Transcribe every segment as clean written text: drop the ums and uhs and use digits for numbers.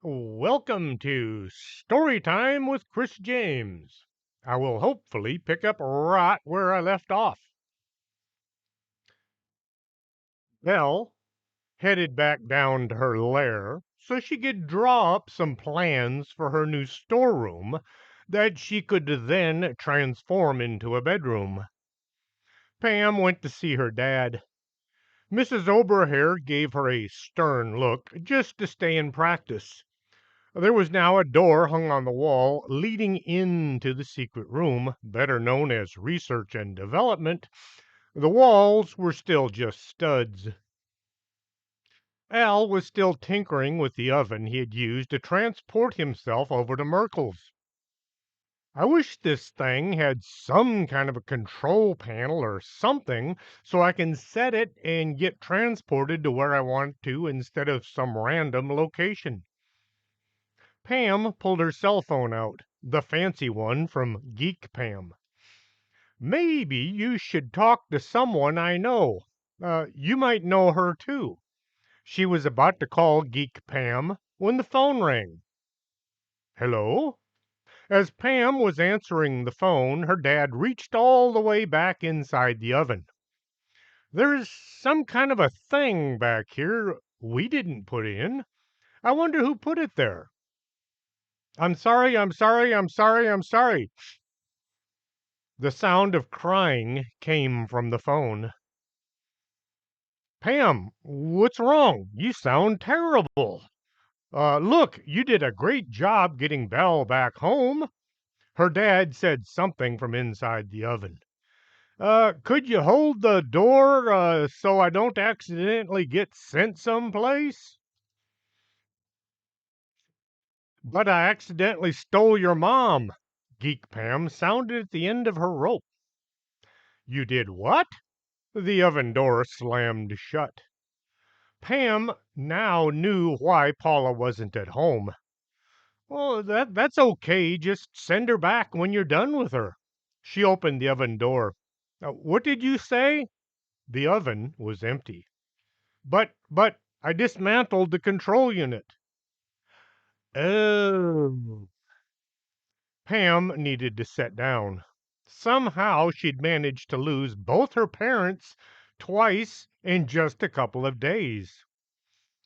Welcome to Story Time with Chris James. I will hopefully pick up right where I left off. Belle headed back down to her lair so she could draw up some plans for her new storeroom that she could then transform into a bedroom. Pam went to see her dad. Mrs. Oberhair gave her a stern look just to stay in practice. There was now a door hung on the wall leading into the secret room, better known as research and development. The walls were still just studs. Al was still tinkering with the oven he had used to transport himself over to Merkel's. I wish this thing had some kind of a control panel or something so I can set it and get transported to where I want to instead of some random location. Pam pulled her cell phone out, the fancy one from Geek Pam. Maybe you should talk to someone I know. You might know her too. She was about to call Geek Pam when the phone rang. Hello? As Pam was answering the phone, her dad reached all the way back inside the oven. There's some kind of a thing back here we didn't put in. I wonder who put it there. I'm sorry, I'm sorry, I'm sorry, I'm sorry. The sound of crying came from the phone. Pam, what's wrong? You sound terrible. Look, you did a great job getting Belle back home. Her dad said something from inside the oven. Could you hold the door so I don't accidentally get sent someplace? But I accidentally stole your mom. Geek Pam sounded at the end of her rope. You did what? The oven door slammed shut. Pam now knew why Paula wasn't at home. "Oh, that's okay. Just send her back when you're done with her." She opened the oven door. What did you say?" The oven was empty. But I dismantled the control unit." Oh. Pam needed to sit down. Somehow she'd managed to lose both her parents twice in just a couple of days.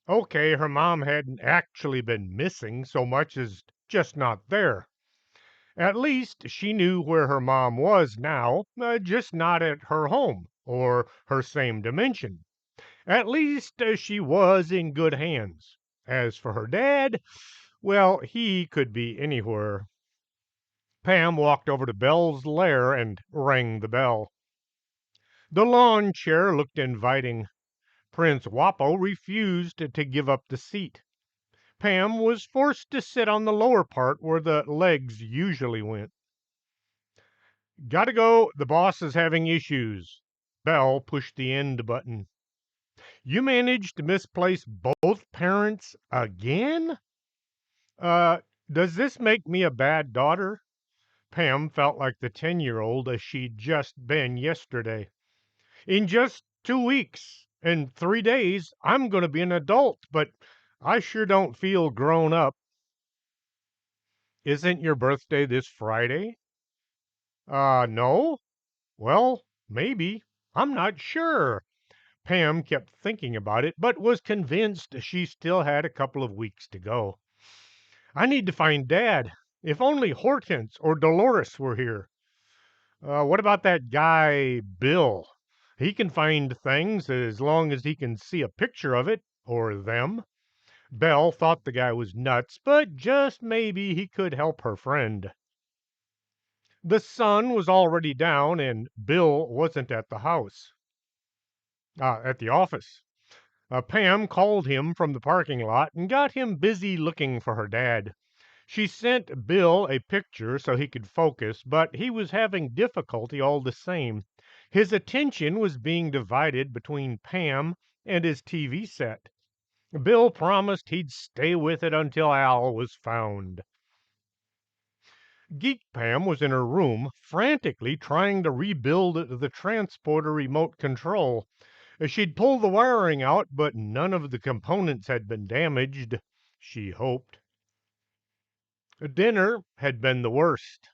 Okay, her mom hadn't actually been missing so much as just not there. At least she knew where her mom was now, just not at her home or her same dimension. At least she was in good hands. As for her dad, well, he could be anywhere. Pam walked over to Belle's lair and rang the bell. The lawn chair looked inviting. Prince Wapo refused to give up the seat. Pam was forced to sit on the lower part where the legs usually went. Gotta go. The boss is having issues. Belle pushed the end button. You managed to misplace both parents again? Uh, does this make me a bad daughter? Pam felt like the 10-year-old she'd just been yesterday. In just 2 weeks and 3 days, I'm going to be an adult, but I sure don't feel grown up. Isn't your birthday this Friday? No. Well, maybe. I'm not sure. Pam kept thinking about it, but was convinced she still had a couple of weeks to go. I need to find Dad. If only Hortense or Dolores were here. What about that guy, Bill? He can find things as long as he can see a picture of it, or them. Belle thought the guy was nuts, but just maybe he could help her friend. The sun was already down, and Bill wasn't at the house. At the office. Pam called him from the parking lot and got him busy looking for her dad. She sent Bill a picture so he could focus, but he was having difficulty all the same. His attention was being divided between Pam and his TV set. Bill promised he'd stay with it until Al was found. Geek Pam was in her room, frantically trying to rebuild the transporter remote control. She'd pulled the wiring out, but none of the components had been damaged, she hoped. Dinner had been the worst.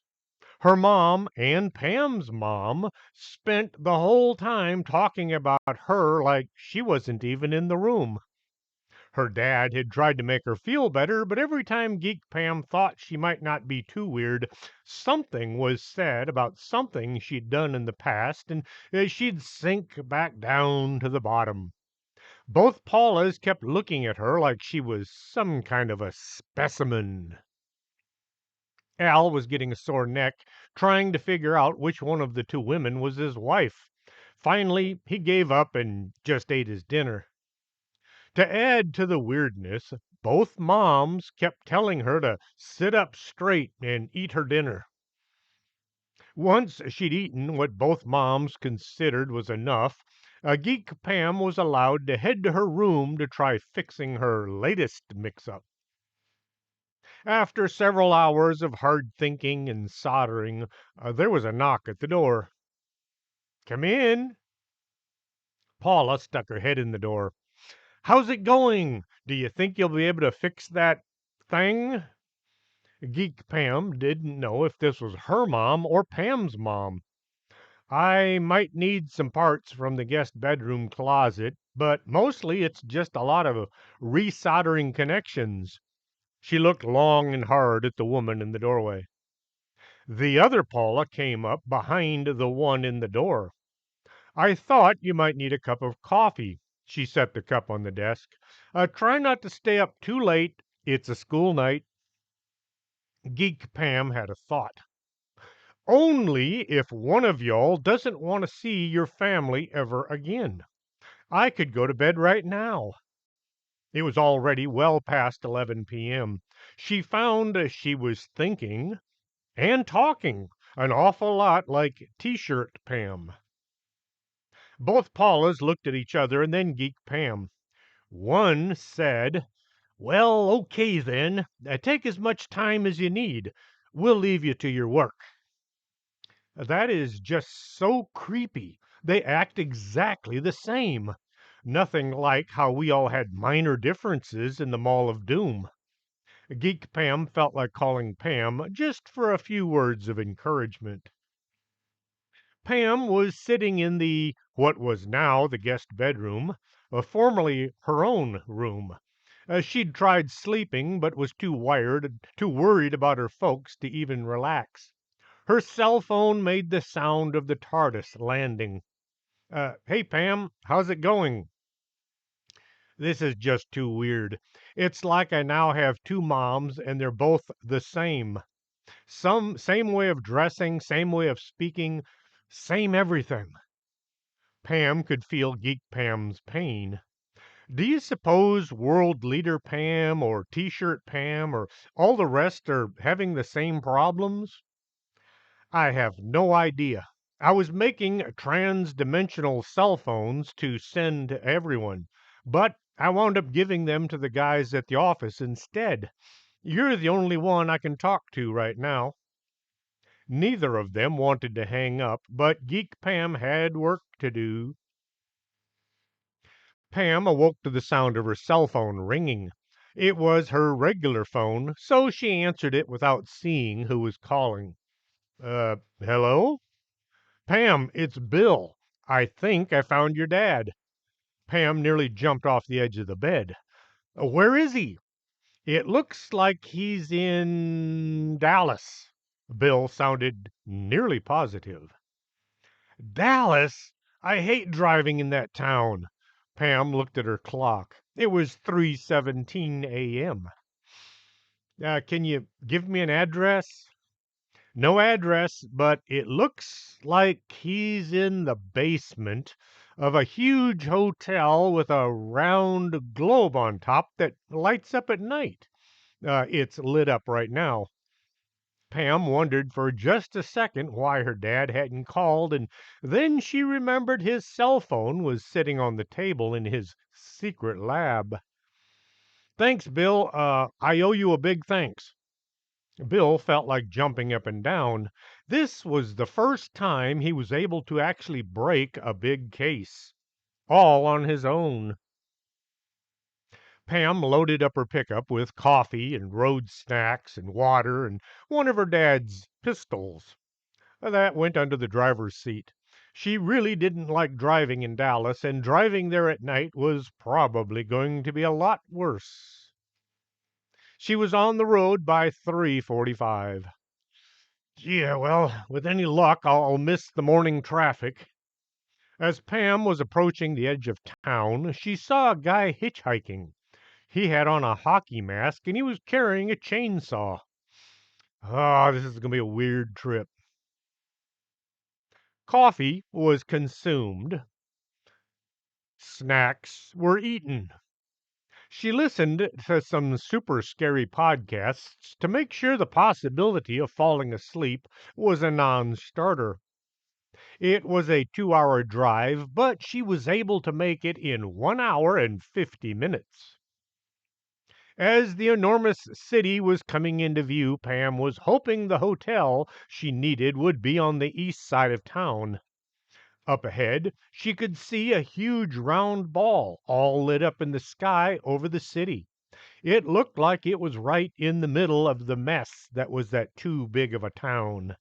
Her mom and Pam's mom spent the whole time talking about her like she wasn't even in the room. Her dad had tried to make her feel better, but every time Geek Pam thought she might not be too weird, something was said about something she'd done in the past, and she'd sink back down to the bottom. Both Paulas kept looking at her like she was some kind of a specimen. Al was getting a sore neck, trying to figure out which one of the two women was his wife. Finally, he gave up and just ate his dinner. To add to the weirdness, both moms kept telling her to sit up straight and eat her dinner. Once she'd eaten what both moms considered was enough, Geek Pam was allowed to head to her room to try fixing her latest mix-up. After several hours of hard thinking and soldering, there was a knock at the door. "Come in." Paula stuck her head in the door. "How's it going? Do you think you'll be able to fix that thing?" Geek Pam didn't know if this was her mom or Pam's mom. "I might need some parts from the guest bedroom closet, but mostly it's just a lot of resoldering connections." She looked long and hard at the woman in the doorway. The other Paula came up behind the one in the door. "I thought you might need a cup of coffee." She set the cup on the desk. "Try not to stay up too late. It's a school night." Geek Pam had a thought. "Only if one of y'all doesn't want to see your family ever again. I could go to bed right now." It was already well past 11 p.m. She found she was thinking and talking an awful lot like T-shirt Pam. Both Paulas looked at each other and then Geek Pam. One said, "Well, okay then. Take as much time as you need. We'll leave you to your work." That is just so creepy. They act exactly the same. Nothing like how we all had minor differences in the Mall of Doom. Geek Pam felt like calling Pam just for a few words of encouragement. Pam was sitting in the what was now the guest bedroom, formerly her own room. She'd tried sleeping, but was too worried about her folks to even relax. Her cell phone made the sound of the TARDIS landing. "Hey, Pam, how's it going?" "This is just too weird. It's like I now have two moms, and they're both the same. Same way of dressing, same way of speaking, same everything." Pam could feel Geek Pam's pain. "Do you suppose World Leader Pam or T-shirt Pam or all the rest are having the same problems?" "I have no idea. I was making trans-dimensional cell phones to send to everyone, but I wound up giving them to the guys at the office instead. You're the only one I can talk to right now." Neither of them wanted to hang up, but Geek Pam had work to do. Pam awoke to the sound of her cell phone ringing. It was her regular phone, so she answered it without seeing who was calling. Hello? "Pam, it's Bill. I think I found your dad." Pam nearly jumped off the edge of the bed. "Where is he?" "It looks like he's in Dallas." Bill sounded nearly positive. "Dallas? I hate driving in that town." Pam looked at her clock. It was 3:17 a.m. "Can you give me an address?" "No address, but it looks like he's in the basement of a huge hotel with a round globe on top that lights up at night. It's lit up right now." Pam wondered for just a second why her dad hadn't called, and then she remembered his cell phone was sitting on the table in his secret lab. "Thanks, Bill. I owe you a big thanks." Bill felt like jumping up and down. This was the first time he was able to actually break a big case, all on his own. Pam loaded up her pickup with coffee and road snacks and water and one of her dad's pistols. That went under the driver's seat. She really didn't like driving in Dallas, and driving there at night was probably going to be a lot worse. She was on the road by 3:45. Yeah, well, with any luck, I'll miss the morning traffic. As Pam was approaching the edge of town, she saw a guy hitchhiking. He had on a hockey mask and he was carrying a chainsaw. Oh, this is going to be a weird trip. Coffee was consumed. Snacks were eaten. She listened to some super scary podcasts to make sure the possibility of falling asleep was a non starter. It was a 2 hour drive, but she was able to make it in 1 hour and 50 minutes. As the enormous city was coming into view, Pam was hoping the hotel she needed would be on the east side of town. Up ahead, she could see a huge round ball all lit up in the sky over the city. It looked like it was right in the middle of the mess that was that too big of a town.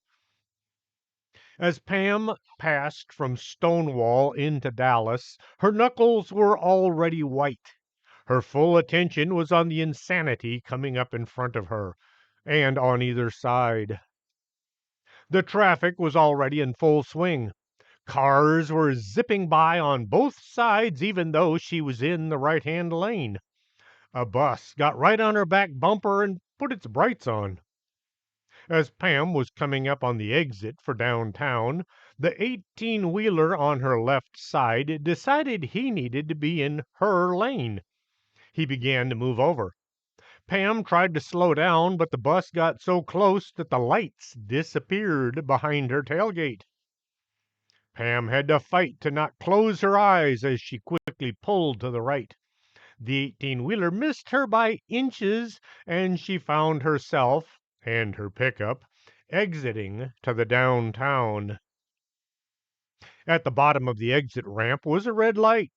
As Pam passed from Stonewall into Dallas, her knuckles were already white. Her full attention was on the insanity coming up in front of her and on either side. The traffic was already in full swing. Cars were zipping by on both sides, even though she was in the right hand lane. A bus got right on her back bumper and put its brights on. As Pam was coming up on the exit for downtown, the 18-wheeler on her left side decided he needed to be in her lane. He began to move over. Pam tried to slow down, but the bus got so close that the lights disappeared behind her tailgate. Pam had to fight to not close her eyes as she quickly pulled to the right. The 18-wheeler missed her by inches, and she found herself and her pickup exiting to the downtown. At the bottom of the exit ramp was a red light.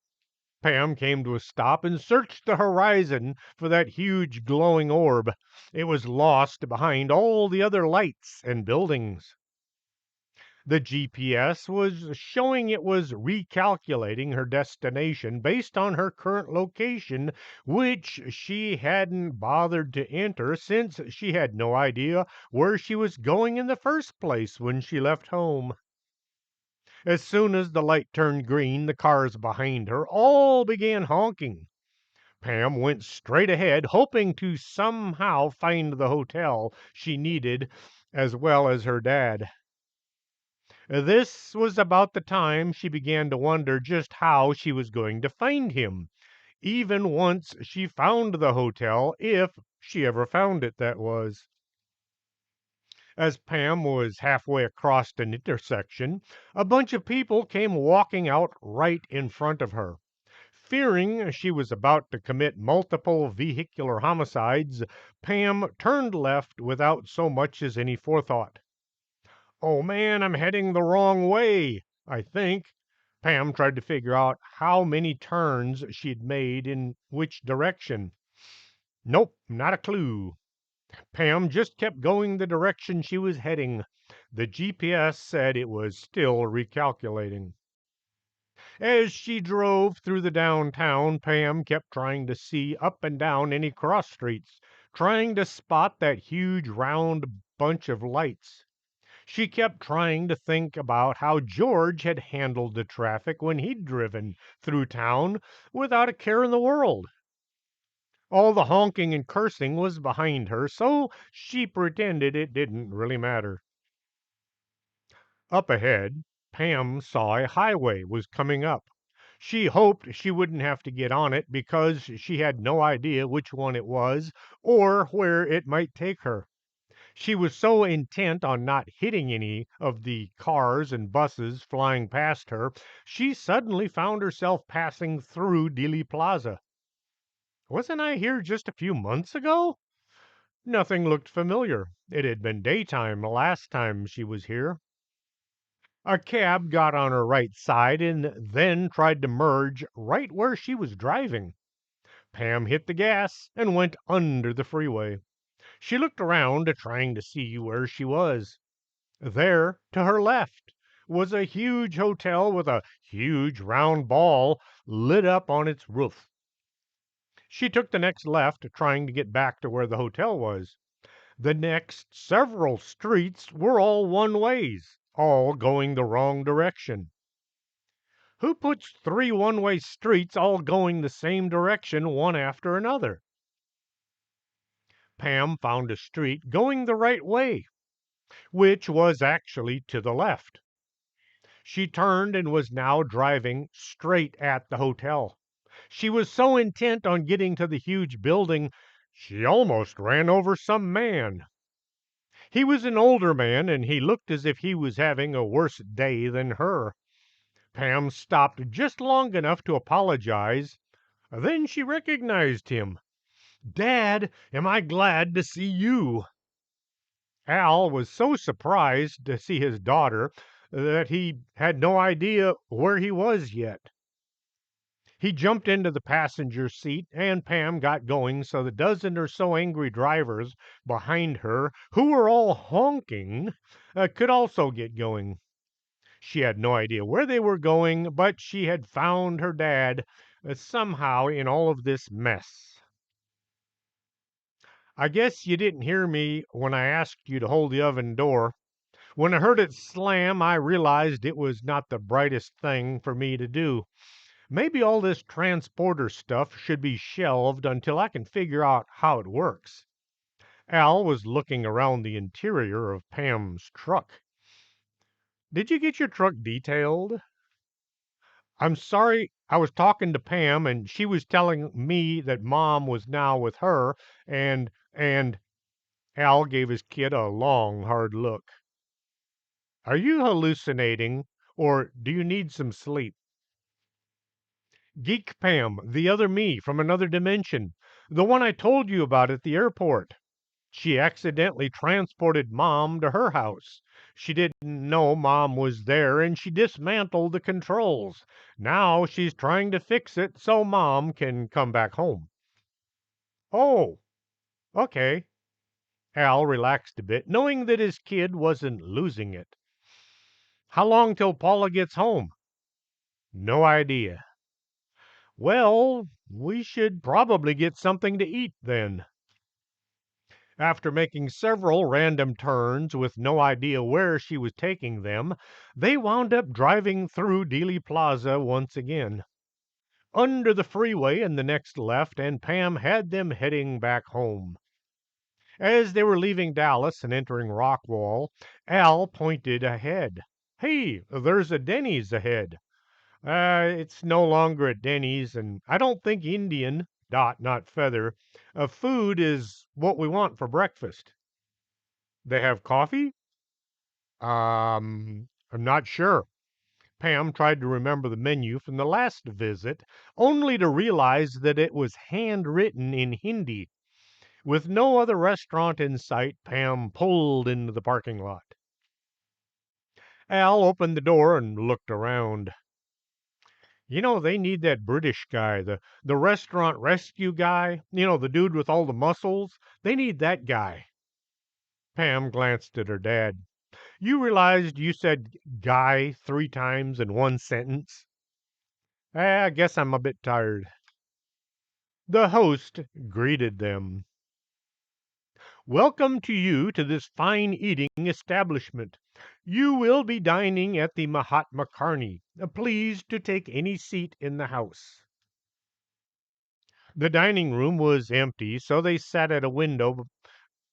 Pam came to a stop and searched the horizon for that huge glowing orb. It was lost behind all the other lights and buildings. The GPS was showing it was recalculating her destination based on her current location, which she hadn't bothered to enter since she had no idea where she was going in the first place when she left home. As soon as the light turned green, the cars behind her all began honking. Pam went straight ahead, hoping to somehow find the hotel she needed as well as her dad. This was about the time she began to wonder just how she was going to find him, even once she found the hotel, if she ever found it, that was. As Pam was halfway across an intersection, a bunch of people came walking out right in front of her. Fearing she was about to commit multiple vehicular homicides, Pam turned left without so much as any forethought. Oh man, I'm heading the wrong way, I think. Pam tried to figure out how many turns she'd made in which direction. Nope, not a clue. Pam just kept going the direction she was heading. The GPS said it was still recalculating. As she drove through the downtown, Pam kept trying to see up and down any cross streets, trying to spot that huge round bunch of lights. She kept trying to think about how George had handled the traffic when he'd driven through town without a care in the world. All the honking and cursing was behind her, so she pretended it didn't really matter. Up ahead, Pam saw a highway was coming up. She hoped she wouldn't have to get on it because she had no idea which one it was or where it might take her. She was so intent on not hitting any of the cars and buses flying past her, she suddenly found herself passing through Dealey Plaza. Wasn't I here just a few months ago? Nothing looked familiar. It had been daytime the last time she was here. A cab got on her right side and then tried to merge right where she was driving. Pam hit the gas and went under the freeway. She looked around, trying to see where she was. There, to her left, was a huge hotel with a huge round ball lit up on its roof. She took the next left, trying to get back to where the hotel was. The next several streets were all one ways, all going the wrong direction. Who puts three one-way streets all going the same direction, one after another? Pam found a street going the right way, which was actually to the left. She turned and was now driving straight at the hotel. She was so intent on getting to the huge building, she almost ran over some man. He was an older man, and he looked as if he was having a worse day than her. Pam stopped just long enough to apologize. Then she recognized him. "Dad, am I glad to see you!" Al was so surprised to see his daughter that he had no idea where he was yet. He jumped into the passenger seat, and Pam got going so the dozen or so angry drivers behind her, who were all honking, could also get going. She had no idea where they were going, but she had found her dad somehow in all of this mess. "I guess you didn't hear me when I asked you to hold the oven door. When I heard it slam, I realized it was not the brightest thing for me to do. Maybe all this transporter stuff should be shelved until I can figure out how it works." Al was looking around the interior of Pam's truck. "Did you get your truck detailed?" "I'm sorry, I was talking to Pam, and she was telling me that Mom was now with her, and Al gave his kid a long, hard look. "Are you hallucinating, or do you need some sleep?" "Geek Pam, the other me from another dimension, the one I told you about at the airport. She accidentally transported Mom to her house. She didn't know Mom was there, and she dismantled the controls. Now she's trying to fix it so Mom can come back home." "Oh, okay." Al relaxed a bit, knowing that his kid wasn't losing it. "How long till Paula gets home?" "No idea." "Well, we should probably get something to eat then." After making several random turns with no idea where she was taking them, they wound up driving through Dealey Plaza once again, under the freeway and the next left, and Pam had them heading back home. As they were leaving Dallas and entering Rockwall, Al pointed ahead. "Hey, there's a Denny's ahead." It's no longer a Denny's, and I don't think Indian, dot not feather, food is what we want for breakfast." "They have coffee?" I'm not sure." Pam tried to remember the menu from the last visit, only to realize that it was handwritten in Hindi. With no other restaurant in sight, Pam pulled into the parking lot. Al opened the door and looked around. They need that British guy, the restaurant rescue guy, the dude with all the muscles. They need that guy." Pam glanced at her dad. "You realized you said guy 3 times in one sentence?" I guess I'm a bit tired." The host greeted them. "Welcome to you to this fine eating establishment. You will be dining at the Mahatma Karni. Please to take any seat in the house." The dining room was empty, so they sat at a window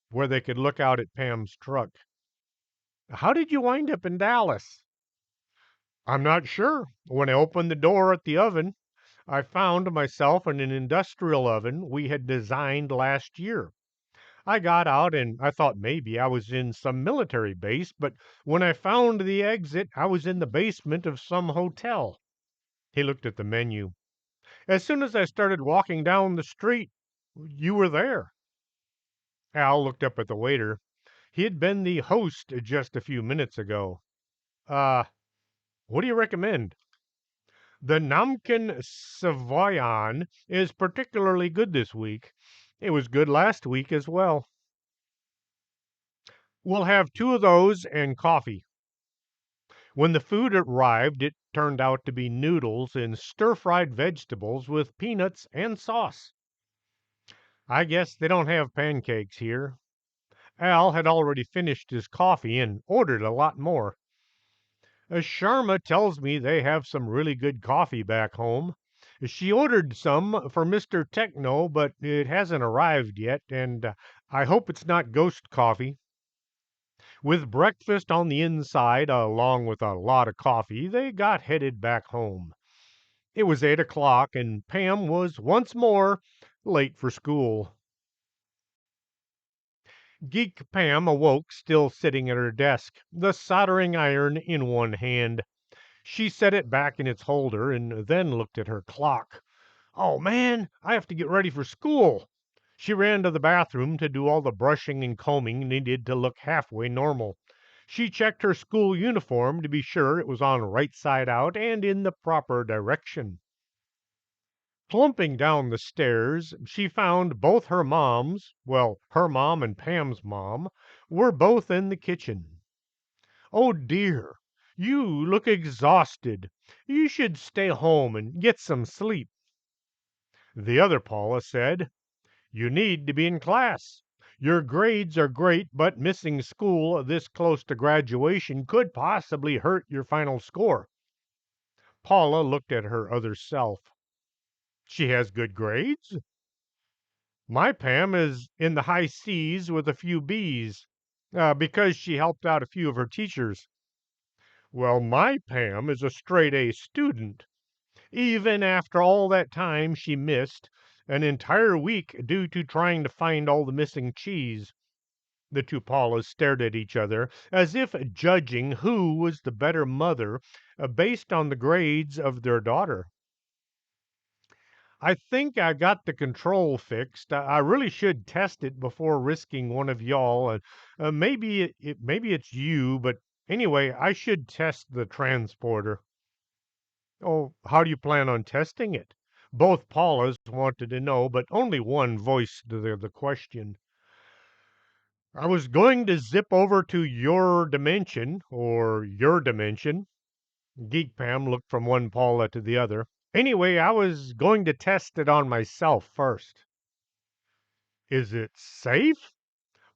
where they could look out at Pam's truck. "How did you wind up in Dallas?" "I'm not sure. When I opened the door at the oven, I found myself in an industrial oven we had designed last year. I got out and I thought maybe I was in some military base, but when I found the exit, I was in the basement of some hotel." He looked at the menu. "As soon as I started walking down the street, you were there." Al looked up at the waiter. He had been the host just a few minutes ago. "Uh, what do you recommend?" The Namkin Savoyan is particularly good this week. It was good last week as well. We'll have two of those and coffee. When the food arrived, it turned out to be noodles and stir fried vegetables with peanuts and sauce. I guess they don't have pancakes here. Al had already finished his coffee and ordered a lot more. Sharma tells me they have some really good coffee back home. She ordered some for Mr. Techno, but it hasn't arrived yet, and I hope it's not ghost coffee. With breakfast on the inside, along with a lot of coffee, they got headed back home. It was 8 o'clock, and Pam was once more late for school. Geek Pam awoke still sitting at her desk, the soldering iron in one hand. She set it back in its holder and then looked at her clock. Oh man, I have to get ready for school. She ran to the bathroom to do all the brushing and combing needed to look halfway normal. She checked her school uniform to be sure it was on right side out and in the proper direction. Clumping down the stairs, she found both her moms, well, her mom and Pam's mom, were both in the kitchen. "Oh dear, you look exhausted. You should stay home and get some sleep." The other Paula said, "You need to be in class. Your grades are great, but missing school this close to graduation could possibly hurt your final score." Paula looked at her other self. "She has good grades? My Pam is in the high C's with a few B's, because she helped out a few of her teachers." "Well, my Pam is a straight A student, even after all that time she missed, an entire week due to trying to find all the missing cheese." The two Paulas stared at each other, as if judging who was the better mother, based on the grades of their daughter. "I think I got the control fixed. I really should test it before risking one of y'all. Maybe it's you, but anyway, I should test the transporter." "Oh, how do you plan on testing it?" Both Paulas wanted to know, but only one voiced the question. "I was going to zip over to your dimension, or your dimension." Geek Pam looked from one Paula to the other. "Anyway, I was going to test it on myself first." "Is it safe?"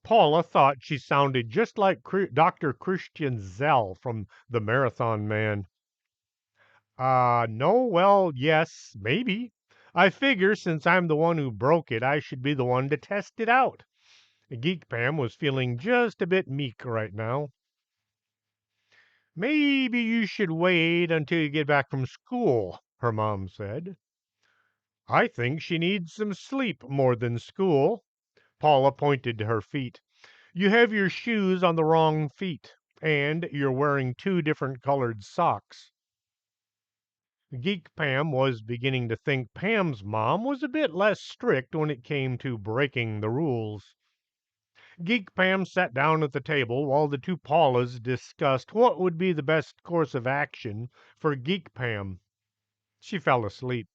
Paula thought she sounded just like Dr. Christian Zell from the Marathon Man. No, well, yes, maybe. I figure since I'm the one who broke it, I should be the one to test it out." Geek Pam was feeling just a bit meek right now. "Maybe you should wait until you get back from school," her mom said. "I think she needs some sleep more than school." Paula pointed to her feet. "You have your shoes on the wrong feet, and you're wearing two different colored socks." Geek Pam was beginning to think Pam's mom was a bit less strict when it came to breaking the rules. Geek Pam sat down at the table while the two Paulas discussed what would be the best course of action for Geek Pam. She fell asleep.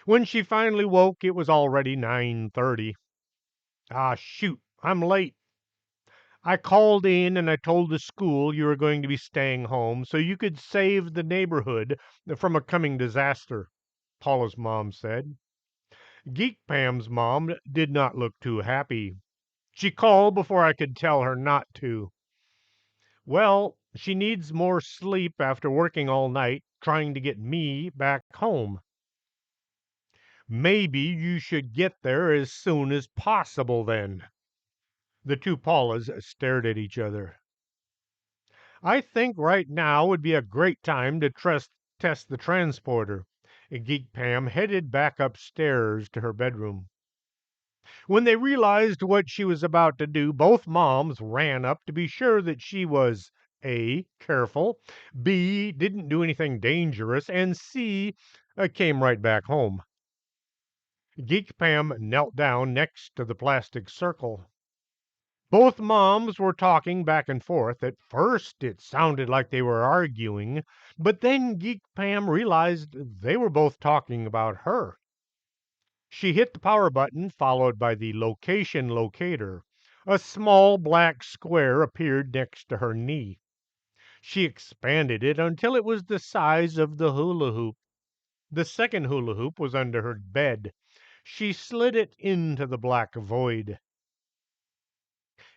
When she finally woke, it was already 9:30. "Ah, shoot, I'm late. I called in and I told the school you were going to be staying home so you could save the neighborhood from a coming disaster," Paula's mom said. Geek Pam's mom did not look too happy. "She called before I could tell her not to." "Well, she needs more sleep after working all night trying to get me back home." "Maybe you should get there as soon as possible then." The two Paulas stared at each other. "I think right now would be a great time to test the transporter." Geek Pam headed back upstairs to her bedroom. When they realized what she was about to do, both moms ran up to be sure that she was A, careful, B, didn't do anything dangerous, and C, came right back home. Geek Pam knelt down next to the plastic circle. Both moms were talking back and forth. At first, it sounded like they were arguing, but then Geek Pam realized they were both talking about her. She hit the power button, followed by the location locator. A small black square appeared next to her knee. She expanded it until it was the size of the hula hoop. The second hula hoop was under her bed. She slid it into the black void.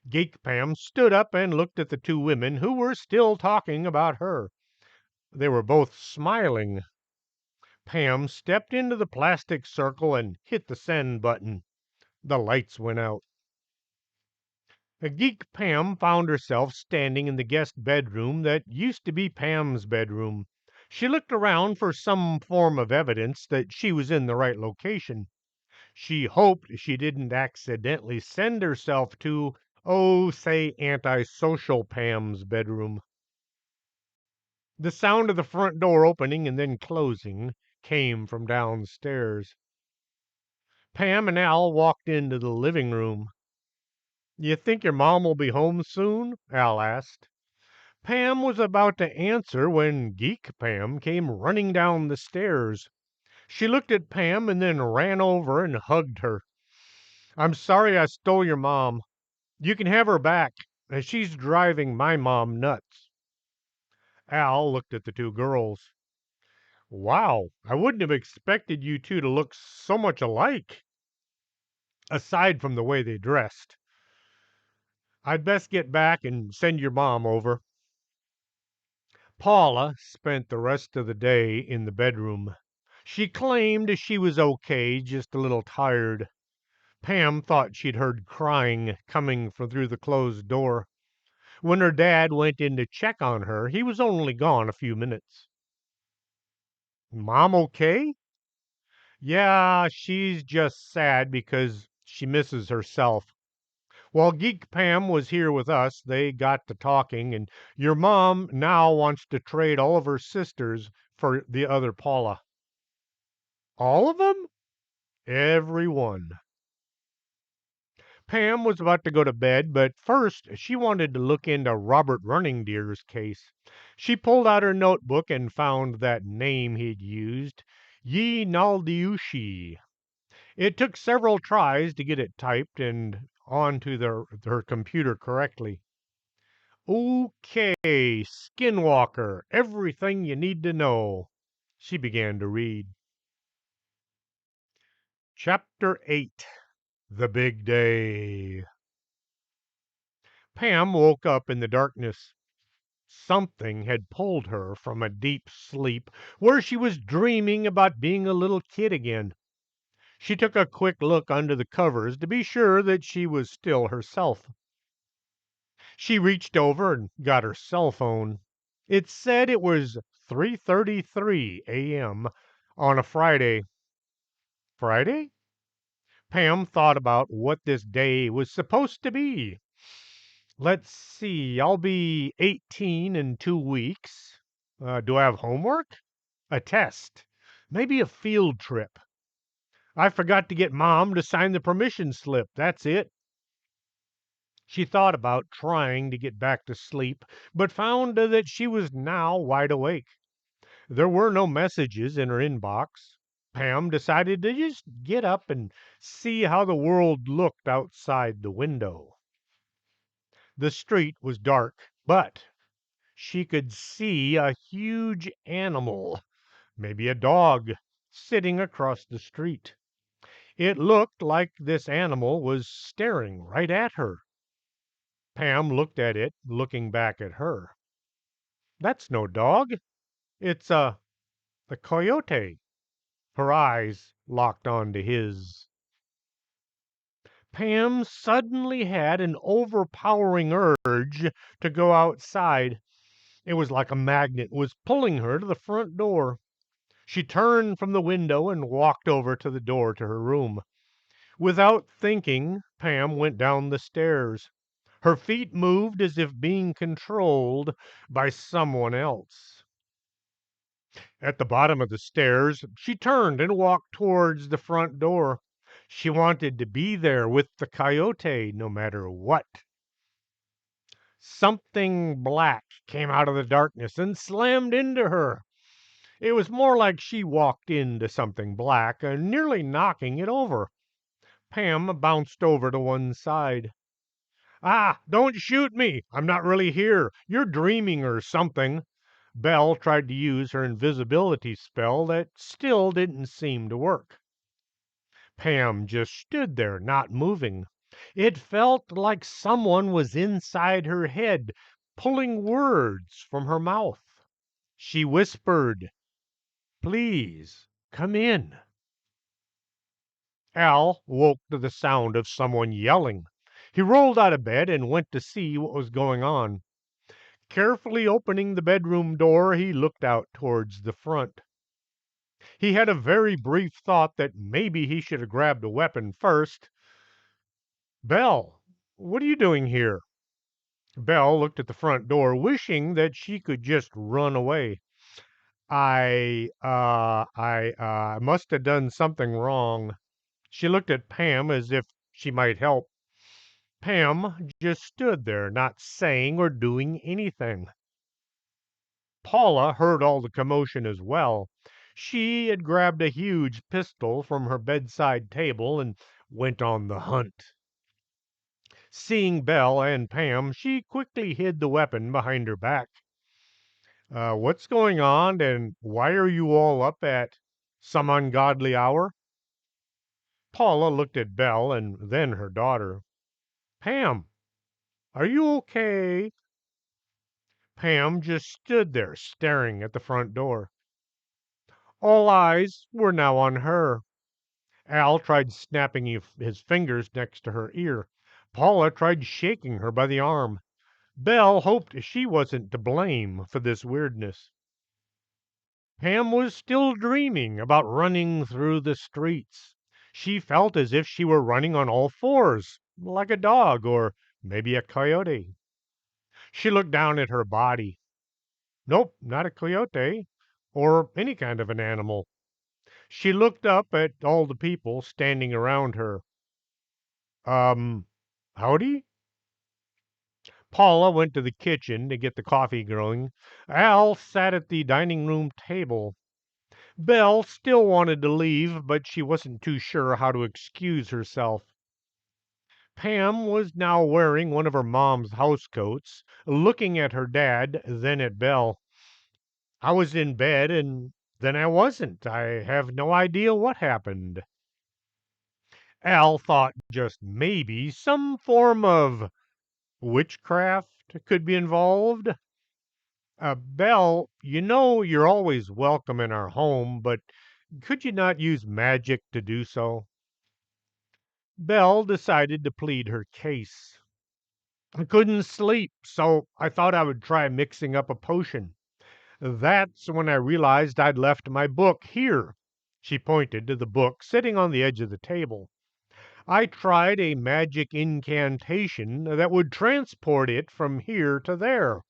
Geek Pam stood up and looked at the two women who were still talking about her. They were both smiling. Pam stepped into the plastic circle and hit the send button. The lights went out. Geek Pam found herself standing in the guest bedroom that used to be Pam's bedroom. She looked around for some form of evidence that she was in the right location. She hoped she didn't accidentally send herself to, oh, say, antisocial Pam's bedroom. The sound of the front door opening and then closing came from downstairs. Pam and Al walked into the living room. "You think your mom will be home soon?" Al asked. Pam was about to answer when Geek Pam came running down the stairs. She looked at Pam and then ran over and hugged her. "I'm sorry I stole your mom. You can have her back. She's driving my mom nuts." Al looked at the two girls. "Wow, I wouldn't have expected you two to look so much alike, aside from the way they dressed. I'd best get back and send your mom over." Paula spent the rest of the day in the bedroom. She claimed she was okay, just a little tired. Pam thought she'd heard crying coming from through the closed door. When her dad went in to check on her, he was only gone a few minutes. "Mom okay?" "Yeah, she's just sad because she misses herself. While Geek Pam was here with us, they got to talking, and your mom now wants to trade all of her sisters for the other Paula." "All of them?" "Every one." Pam was about to go to bed, but first she wanted to look into Robert Running Deer's case. She pulled out her notebook and found that name he'd used, Yi Naldiushi. It took several tries to get it typed and onto her computer correctly. "Okay, Skinwalker, everything you need to know." She began to read. Chapter 8. The Big Day. Pam woke up in the darkness. Something had pulled her from a deep sleep where she was dreaming about being a little kid again. She took a quick look under the covers to be sure that she was still herself. She reached over and got her cell phone. It said it was 3:33 a.m. on a Friday. Friday? Pam thought about what this day was supposed to be. Let's see, I'll be 18 in 2 weeks. Do I have homework? A test? Maybe a field trip? I forgot to get Mom to sign the permission slip. That's it. She thought about trying to get back to sleep, but found that she was now wide awake. There were no messages in her inbox. Pam decided to just get up and see how the world looked outside the window. The street was dark, but she could see a huge animal, maybe a dog, sitting across the street. It looked like this animal was staring right at her. Pam looked at it, looking back at her. "That's no dog. It's the coyote." Her eyes locked onto his. Pam suddenly had an overpowering urge to go outside. It was like a magnet was pulling her to the front door. She turned from the window and walked over to the door to her room. Without thinking, Pam went down the stairs. Her feet moved as if being controlled by someone else. At the bottom of the stairs, she turned and walked towards the front door. She wanted to be there with the coyote no matter what. Something black came out of the darkness and slammed into her. It was more like she walked into something black, nearly knocking it over. Pam bounced over to one side. Ah, don't shoot me. I'm not really here. You're dreaming or something. Belle tried to use her invisibility spell that still didn't seem to work. Pam just stood there, not moving. It felt like someone was inside her head, pulling words from her mouth. She whispered, "Please, come in." Al woke to the sound of someone yelling. He rolled out of bed and went to see what was going on. Carefully opening the bedroom door, he looked out towards the front. He had a very brief thought that maybe he should have grabbed a weapon first. "Belle, what are you doing here?" Belle looked at the front door, wishing that she could just run away. I must have done something wrong." She looked at Pam as if she might help. Pam just stood there, not saying or doing anything. Paula heard all the commotion as well. She had grabbed a huge pistol from her bedside table and went on the hunt. Seeing Belle and Pam, she quickly hid the weapon behind her back. What's going on, and why are you all up at some ungodly hour?" Paula looked at Belle and then her daughter. "Pam, are you okay?" Pam just stood there staring at the front door. All eyes were now on her. Al tried snapping his fingers next to her ear. Paula tried shaking her by the arm. Belle hoped she wasn't to blame for this weirdness. Pam was still dreaming about running through the streets. She felt as if she were running on all fours, like a dog or maybe a coyote. She looked down at her body. Nope, not a coyote or any kind of an animal. She looked up at all the people standing around her. Um, howdy? Paula went to the kitchen to get the coffee going. Al sat at the dining room table. Belle still wanted to leave, but she wasn't too sure how to excuse herself. Pam was now wearing one of her mom's housecoats, looking at her dad, then at Belle. "I was in bed, and then I wasn't. I have no idea what happened." Al thought just maybe some form of witchcraft could be involved. "Belle, you know you're always welcome in our home, but could you not use magic to do so?" Belle decided to plead her case. "I couldn't sleep, so I thought I would try mixing up a potion. That's when I realized I'd left my book here." She pointed to the book sitting on the edge of the table. "I tried a magic incantation that would transport it from here to there."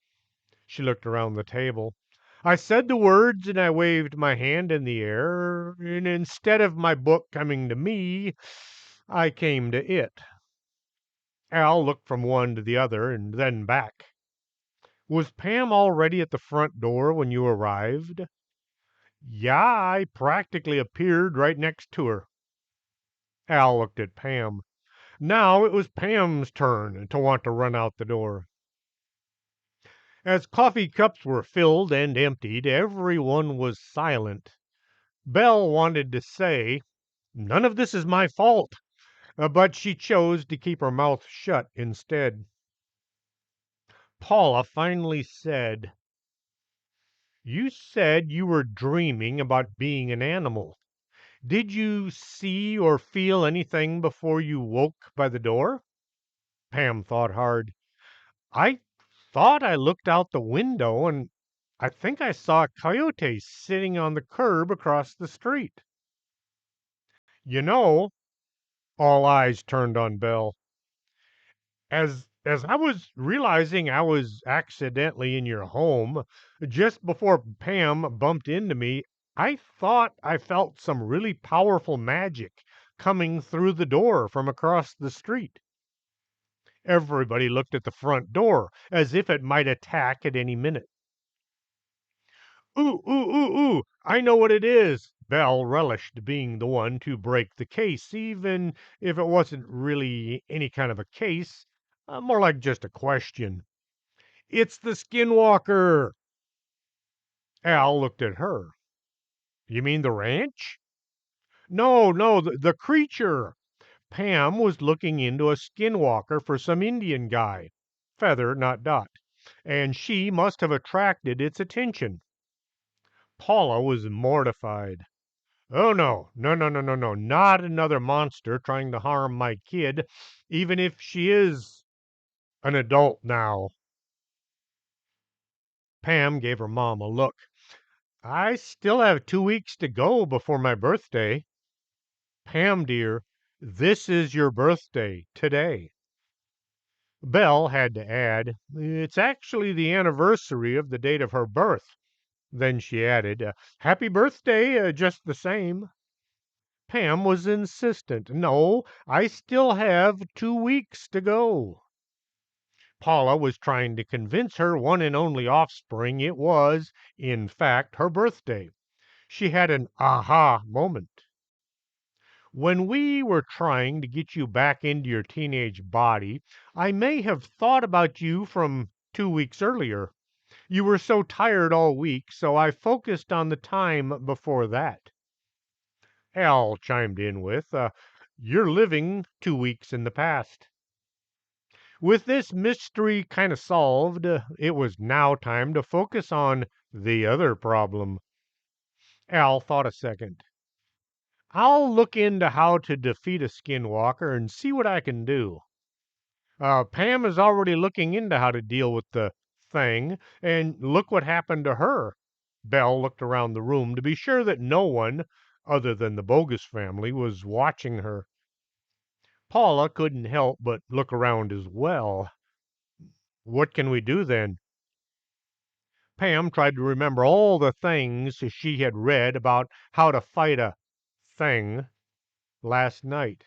She looked around the table. "I said the words and I waved my hand in the air, and instead of my book coming to me, I came to it." Al looked from one to the other and then back. "Was Pam already at the front door when you arrived?" "Yeah, I practically appeared right next to her." Al looked at Pam. Now it was Pam's turn to want to run out the door. As coffee cups were filled and emptied, everyone was silent. Belle wanted to say, "None of this is my fault," but she chose to keep her mouth shut instead. Paula finally said, "You said you were dreaming about being an animal. Did you see or feel anything before you woke by the door?" Pam thought hard. "I thought I looked out the window and I think I saw a coyote sitting on the curb across the street." "You know," all eyes turned on Belle, as I was realizing I was accidentally in your home, just before Pam bumped into me, I thought I felt some really powerful magic coming through the door from across the street." Everybody looked at the front door as if it might attack at any minute. "Ooh, ooh, ooh, ooh! I know what it is." Belle relished being the one to break the case, even if it wasn't really any kind of a case, more like just a question. "It's the Skinwalker." Al looked at her. "You mean the ranch?" "No, no, the creature." Pam was looking into a Skinwalker for some Indian guy. Feather, not Dot. And she must have attracted its attention. Paula was mortified. "Oh, no. No, no, no, no, no. Not another monster trying to harm my kid, even if she is an adult now." Pam gave her mom a look. "I still have 2 weeks to go before my birthday." "Pam, dear, this is your birthday today." Belle had to add, "It's actually the anniversary of the date of her birth." Then she added, "Happy birthday, just the same." Pam was insistent. "No, I still have 2 weeks to go." Paula was trying to convince her one and only offspring it was, in fact, her birthday. She had an aha moment. "When we were trying to get you back into your teenage body, I may have thought about you from 2 weeks earlier. You were so tired all week, so I focused on the time before that." Al chimed in with, "You're living 2 weeks in the past." With this mystery kind of solved, it was now time to focus on the other problem. Al thought a second. "I'll look into how to defeat a skinwalker and see what I can do. Pam is already looking into how to deal with the thing, and look what happened to her." Belle looked around the room to be sure that no one, other than the Bogus family, was watching her. Paula couldn't help but look around as well. "What can we do then?" Pam tried to remember all the things she had read about how to fight a thing last night.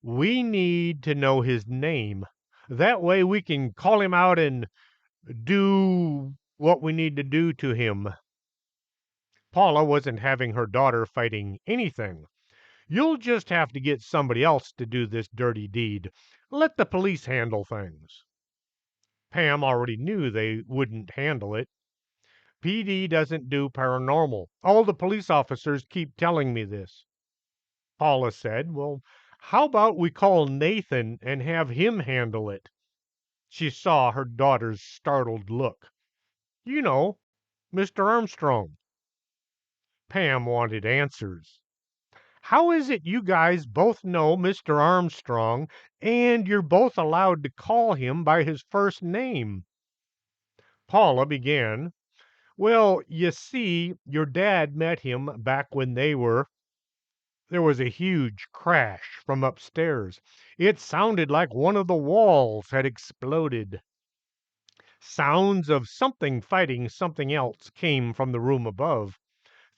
We need to know his name. That way we can call him out and do what we need to do to him." Paula wasn't having her daughter fighting anything. "You'll just have to get somebody else to do this dirty deed. Let the police handle things." Pam already knew they wouldn't handle it. "PD doesn't do paranormal. All the police officers keep telling me this." Paula said, "Well, how about we call Nathan and have him handle it?" She saw her daughter's startled look. "You know, Mr. Armstrong." Pam wanted answers. "How is it you guys both know Mr. Armstrong and you're both allowed to call him by his first name?" Paula began. "Well, you see, your dad met him back when they were—" There was a huge crash from upstairs. It sounded like one of the walls had exploded. Sounds of something fighting something else came from the room above.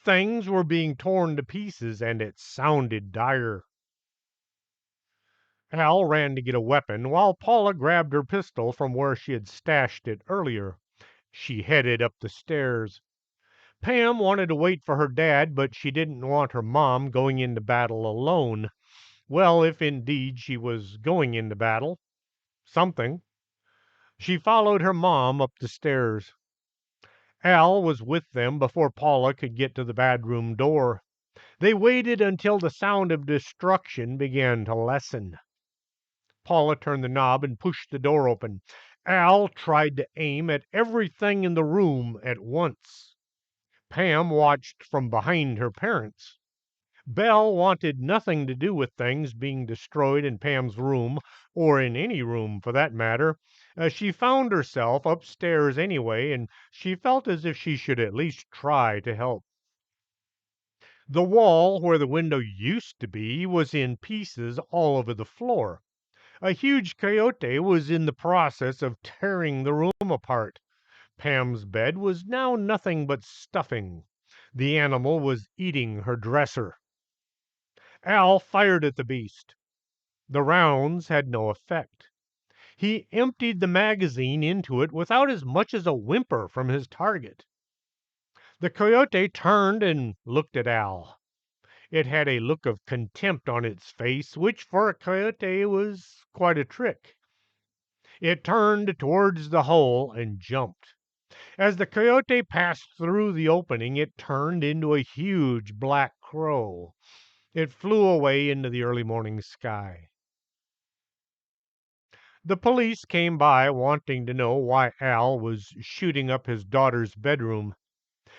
Things were being torn to pieces, and it sounded dire. Hal ran to get a weapon, while Paula grabbed her pistol from where she had stashed it earlier. She headed up the stairs. Pam wanted to wait for her dad, but she didn't want her mom going into battle alone. Well, if indeed she was going into battle. Something. She followed her mom up the stairs. Al was with them before Paula could get to the bedroom door. They waited until the sound of destruction began to lessen. Paula turned the knob and pushed the door open. Al tried to aim at everything in the room at once. Pam watched from behind her parents. Belle wanted nothing to do with things being destroyed in Pam's room, or in any room for that matter. She found herself upstairs anyway, and she felt as if she should at least try to help. The wall where the window used to be was in pieces all over the floor. A huge coyote was in the process of tearing the room apart. Pam's bed was now nothing but stuffing. The animal was eating her dresser. Al fired at the beast. The rounds had no effect. He emptied the magazine into it without as much as a whimper from his target. The coyote turned and looked at Al. It had a look of contempt on its face, which for a coyote was quite a trick. It turned towards the hole and jumped. As the coyote passed through the opening, it turned into a huge black crow. It flew away into the early morning sky. The police came by wanting to know why Al was shooting up his daughter's bedroom.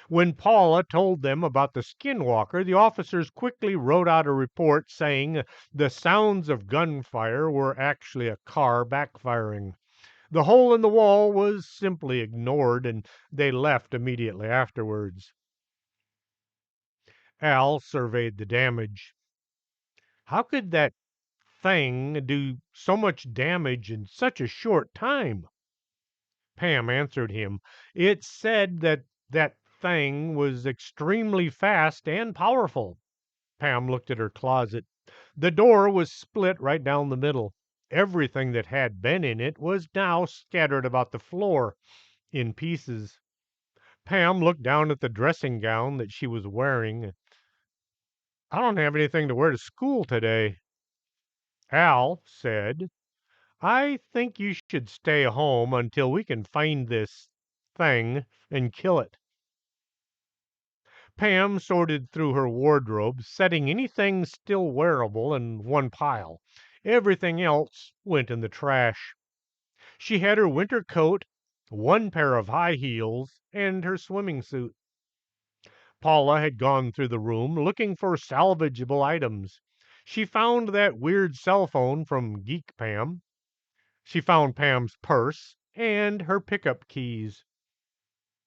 When Paula told them about the Skinwalker, the officers quickly wrote out a report saying the sounds of gunfire were actually a car backfiring. The hole in the wall was simply ignored, and they left immediately afterwards. Al surveyed the damage. How could that thing do so much damage in such a short time? Pam answered him. It said that thing was extremely fast and powerful. Pam looked at her closet. The door was split right down the middle. Everything that had been in it was now scattered about the floor in pieces. Pam looked down at the dressing gown that she was wearing. I don't have anything to wear to school today. Al said, I think you should stay home until we can find this thing and kill it. Pam sorted through her wardrobe, setting anything still wearable in one pile. Everything else went in the trash. She had her winter coat, one pair of high heels, and her swimming suit. Paula had gone through the room looking for salvageable items. She found that weird cell phone from Geek Pam. She found Pam's purse and her pickup keys.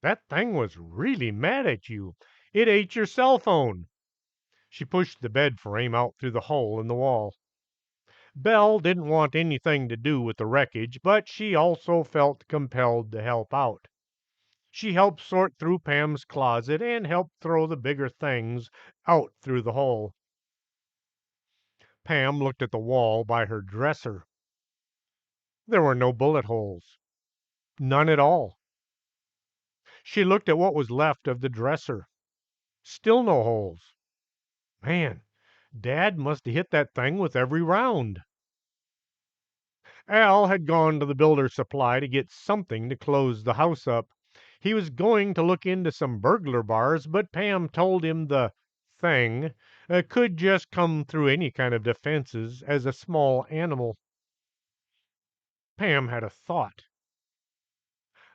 That thing was really mad at you. It ate your cell phone. She pushed the bed frame out through the hole in the wall. Belle didn't want anything to do with the wreckage, but she also felt compelled to help out. She helped sort through Pam's closet and helped throw the bigger things out through the hole. Pam looked at the wall by her dresser. There were no bullet holes. None at all. She looked at what was left of the dresser. Still no holes. Man, Dad must have hit that thing with every round. Al had gone to the builder's supply to get something to close the house up. He was going to look into some burglar bars, but Pam told him the thing could just come through any kind of defenses as a small animal. Pam had a thought.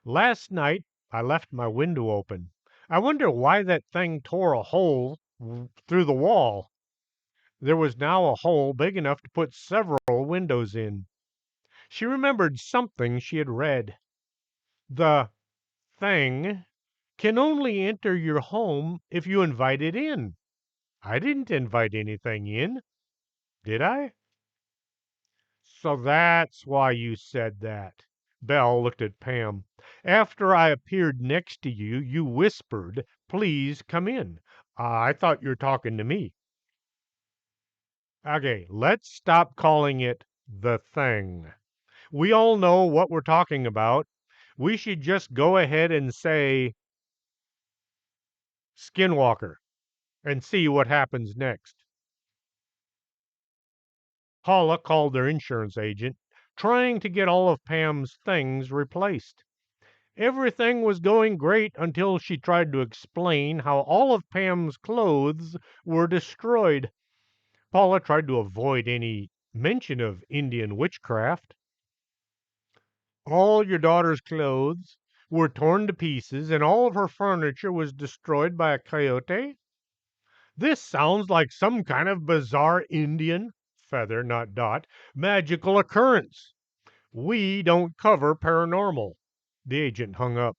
Last night I left my window open. I wonder why that thing tore a hole through the wall. There was now a hole big enough to put several windows in. She remembered something she had read. The thing can only enter your home if you invite it in. I didn't invite anything in, did I? So that's why you said that. Belle looked at Pam. After I appeared next to you, you whispered, please come in. I thought you were talking to me. Okay, let's stop calling it the thing. We all know what we're talking about. We should just go ahead and say Skinwalker and see what happens next. Paula called their insurance agent, trying to get all of Pam's things replaced. Everything was going great until she tried to explain how all of Pam's clothes were destroyed. Paula tried to avoid any mention of Indian witchcraft. All your daughter's clothes were torn to pieces, and all of her furniture was destroyed by a coyote? This sounds like some kind of bizarre Indian feather, not dot, magical occurrence. We don't cover paranormal. The agent hung up.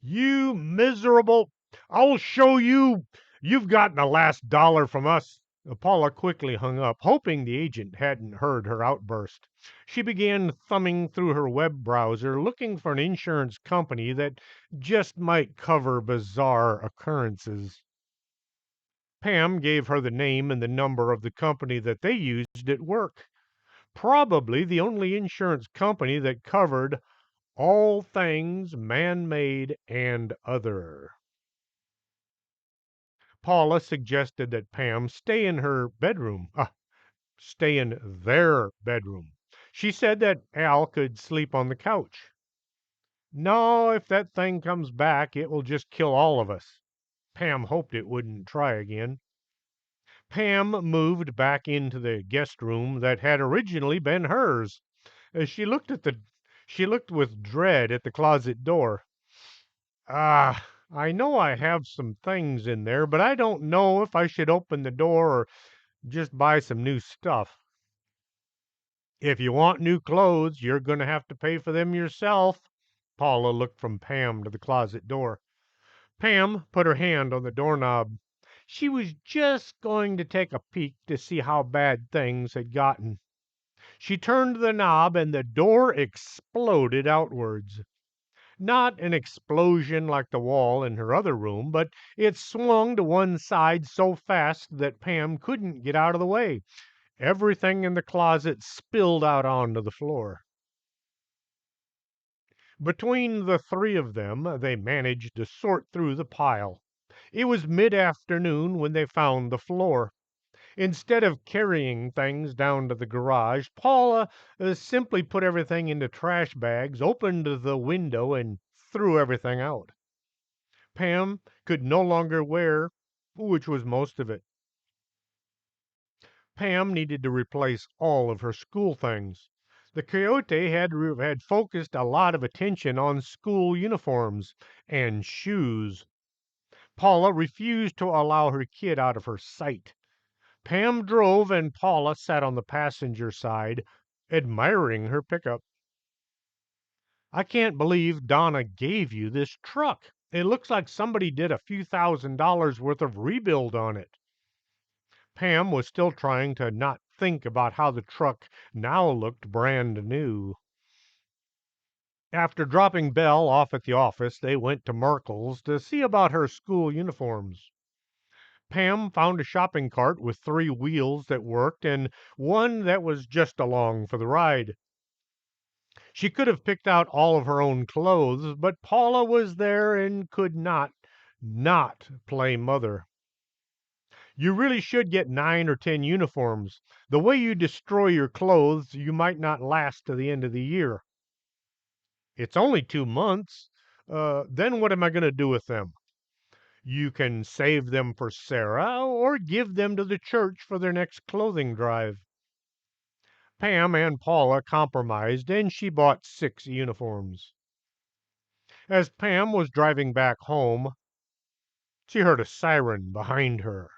You miserable! I'll show you! You've gotten the last dollar from us. Paula quickly hung up, hoping the agent hadn't heard her outburst. She began thumbing through her web browser, looking for an insurance company that just might cover bizarre occurrences. Pam gave her the name and the number of the company that they used at work. Probably the only insurance company that covered all things man-made and other. Paula suggested that Pam stay in her bedroom, stay in their bedroom. She said that Al could sleep on the couch. No, if that thing comes back, it will just kill all of us. Pam hoped it wouldn't try again. Pam moved back into the guest room that had originally been hers. As she looked with dread at the closet door. Ah, I know I have some things in there, but I don't know if I should open the door or just buy some new stuff. If you want new clothes, you're going to have to pay for them yourself. Paula looked from Pam to the closet door. Pam put her hand on the doorknob. She was just going to take a peek to see how bad things had gotten. She turned the knob and the door exploded outwards. Not an explosion like the wall in her other room, but it swung to one side so fast that Pam couldn't get out of the way. Everything in the closet spilled out onto the floor. Between the three of them, they managed to sort through the pile. It was mid-afternoon when they found the floor. Instead of carrying things down to the garage, Paula simply put everything into trash bags, opened the window, and threw everything out. Pam could no longer wear, which was most of it. Pam needed to replace all of her school things. The coyote had focused a lot of attention on school uniforms and shoes. Paula refused to allow her kid out of her sight. Pam drove and Paula sat on the passenger side, admiring her pickup. I can't believe Donna gave you this truck. It looks like somebody did a few $1,000s worth of rebuild on it. Pam was still trying to not think about how the truck now looked brand new. After dropping Belle off at the office, they went to Markle's to see about her school uniforms. Pam found a shopping cart with three wheels that worked and one that was just along for the ride. She could have picked out all of her own clothes, but Paula was there and could not play mother. You really should get 9 or 10 uniforms. The way you destroy your clothes, you might not last to the end of the year. It's only 2 months. Then what am I going to do with them? You can save them for Sarah or give them to the church for their next clothing drive. Pam and Paula compromised and she bought 6 uniforms. As Pam was driving back home, she heard a siren behind her.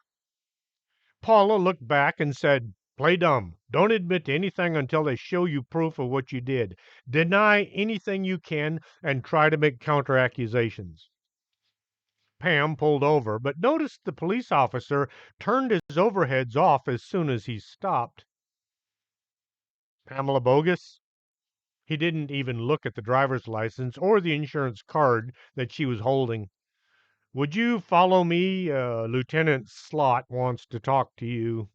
Paula looked back and said, play dumb. Don't admit to anything until they show you proof of what you did. Deny anything you can and try to make counter accusations. Pam pulled over, but noticed the police officer turned his overheads off as soon as he stopped. Pamela Bogus? He didn't even look at the driver's license or the insurance card that she was holding. Would you follow me? Lieutenant Slot wants to talk to you.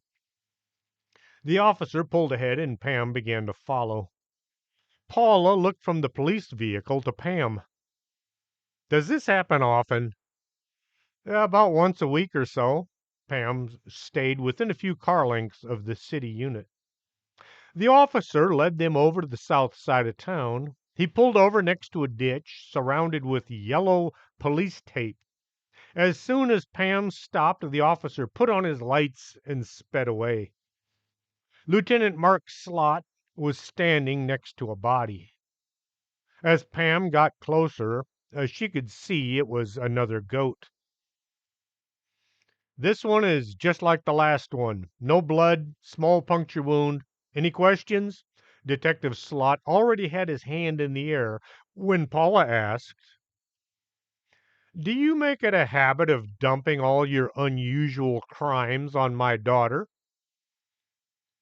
The officer pulled ahead and Pam began to follow. Paula looked from the police vehicle to Pam. Does this happen often? About once a week or so. Pam stayed within a few car lengths of the city unit. The officer led them over to the south side of town. He pulled over next to a ditch surrounded with yellow police tape. As soon as Pam stopped, the officer put on his lights and sped away. Lieutenant Mark Slot was standing next to a body. As Pam got closer, she could see it was another goat. This one is just like the last one. No blood, small puncture wound. Any questions? Detective Slot already had his hand in the air when Paula asked, do you make it a habit of dumping all your unusual crimes on my daughter?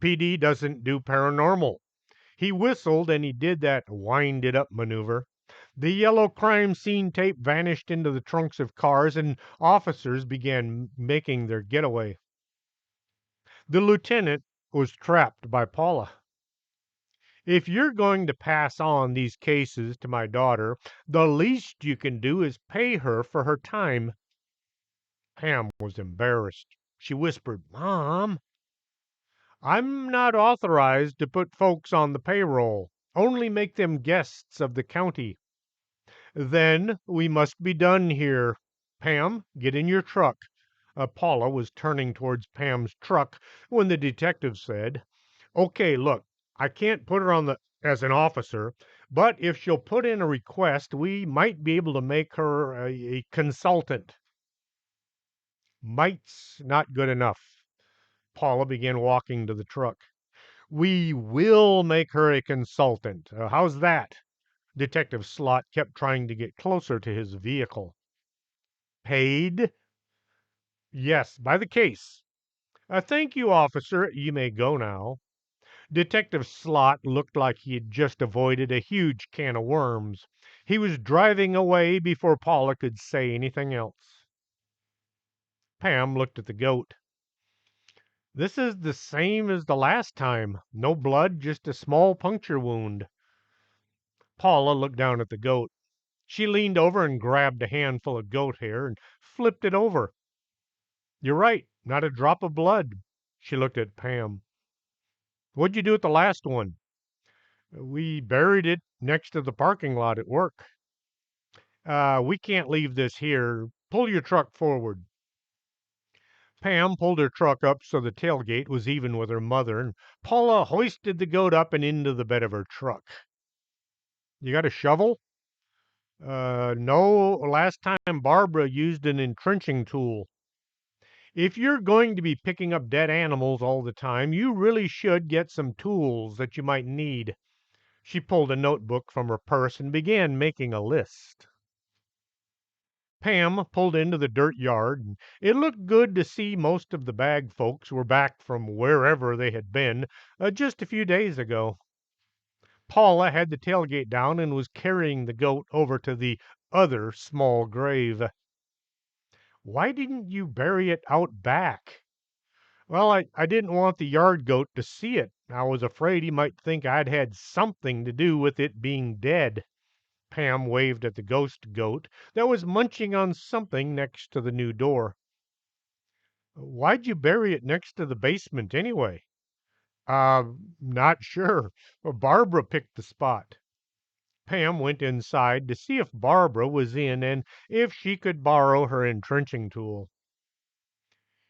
PD doesn't do paranormal. He whistled and he did that wind it up maneuver. The yellow crime scene tape vanished into the trunks of cars and officers began making their getaway. The lieutenant was trapped by Paula. If you're going to pass on these cases to my daughter, the least you can do is pay her for her time." Pam was embarrassed. She whispered, "Mom, I'm not authorized to put folks on the payroll, only make them guests of the county." "Then we must be done here. Pam, get in your truck." Paula was turning towards Pam's truck when the detective said, "Okay, look, I can't put her on the as an officer, but if she'll put in a request, we might be able to make her a consultant." "Might's not good enough." Paula began walking to the truck. "We will make her a consultant. How's that?" Detective Slot kept trying to get closer to his vehicle. "Paid?" "Yes, by the case." "Thank you, officer. You may go now." Detective Slot looked like he had just avoided a huge can of worms. He was driving away before Paula could say anything else. Pam looked at the goat. "This is the same as the last time. No blood, just a small puncture wound." Paula looked down at the goat. She leaned over and grabbed a handful of goat hair and flipped it over. "You're right, not a drop of blood." She looked at Pam. "What'd you do with the last one?" "We buried it next to the parking lot at work." We can't leave this here. Pull your truck forward." Pam pulled her truck up so the tailgate was even with her mother, and Paula hoisted the goat up and into the bed of her truck. "You got a shovel?" No. Last time Barbara used an entrenching tool." "If you're going to be picking up dead animals all the time, you really should get some tools that you might need." She pulled a notebook from her purse and began making a list. Pam pulled into the dirt yard, and it looked good to see most of the Bag folks were back from wherever they had been just a few days ago. Paula had the tailgate down and was carrying the goat over to the other small grave. "Why didn't you bury it out back?" "Well, I didn't want the yard goat to see it. I was afraid he might think I'd had something to do with it being dead." Pam waved at the ghost goat that was munching on something next to the new door. "Why'd you bury it next to the basement, anyway?" Not sure. Barbara picked the spot." Pam went inside to see if Barbara was in and if she could borrow her entrenching tool.